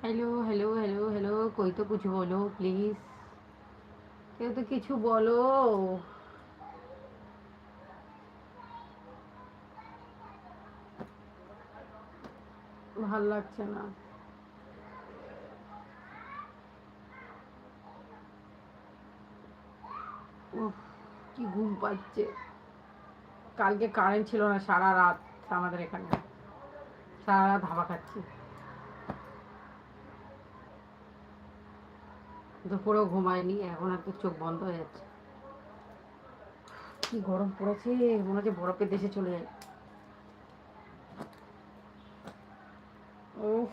Hello hello hello hello, कोई तो कुछ बोलो प्लीज। কেউ তো কিছু বলো। ভাল লাগছে না। উফ, কি ঘুম পাচ্ছে। কালকে কারেন্ট ছিল না সারা রাত। আমাদের এখানে সারা রাত হাওয়া খাচ্ছি। দুপুরেও ঘুমায়নি, এখন আর তো চোখ বন্ধ হয়ে যাচ্ছে। কি গরম পড়েছে, মনে হচ্ছে বরফের দেশে চলে যায়। উফ।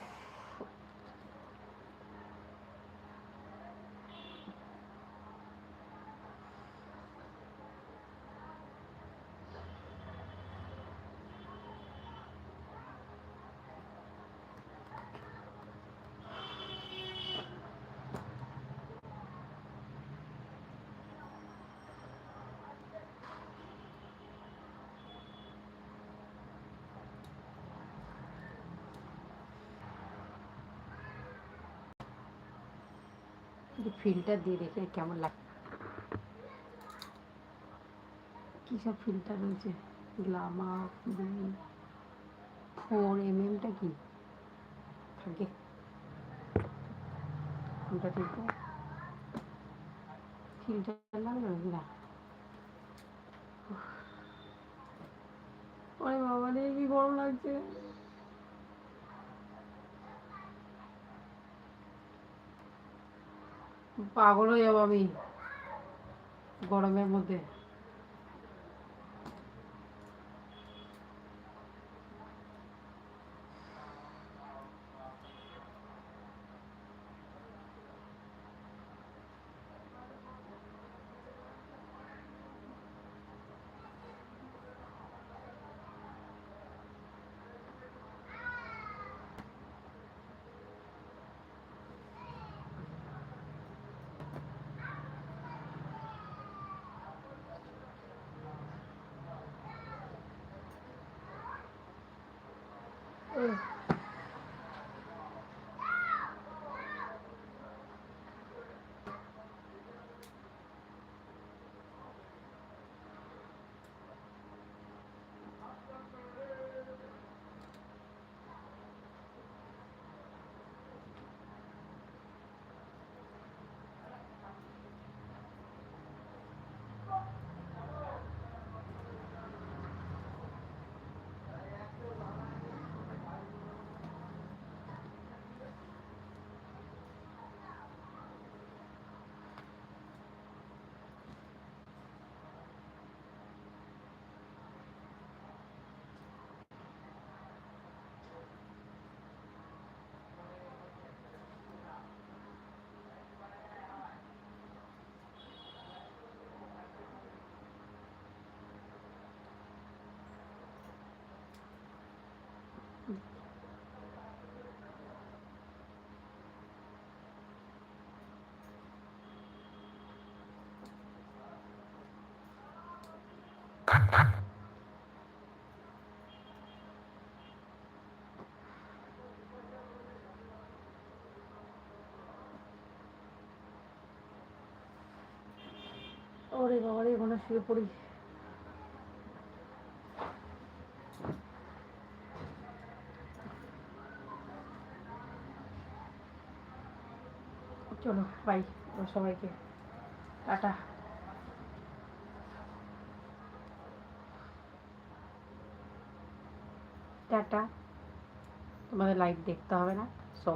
ফিল্টার দিয়ে দেখে কেমন লাগে। কী সব ফিল্টার রয়েছে। গ্লামার 4mm কি থাকে কোনটা ঠিক? ফিল্টার লাগবে না। ওরে বাবা রে, কি গরম লাগছে। পাগল হয়ে যাবো আমি গরমের মধ্যে। ওরে বাবা রে, এখানে শুয়ে পড়ি। চলো বাই সবাইকে, টাটা। টাটা। তোমাদের লাইভ দেখতে হবে না। সো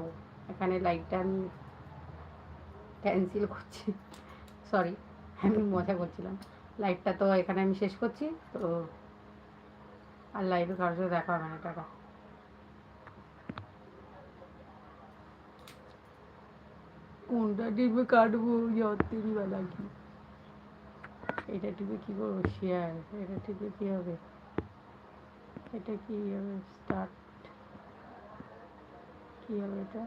এখানে লাইভটা আমি ক্যান্সেল করছি। সরি, আমি মজা করছিলাম। লাইভটা তো এখানে আমি শেষ করছি। তো আর লাইভে কারোর সাথে দেখা হবে না। টাটা। কোনটা টিপে কাটবো, যত্তেরই বেলা কি। এটা টিপে কী করবো? শেয়ার। এটা টিপে কী হবে? এটা কি হবে? স্টার্ট। কী হবে এটা?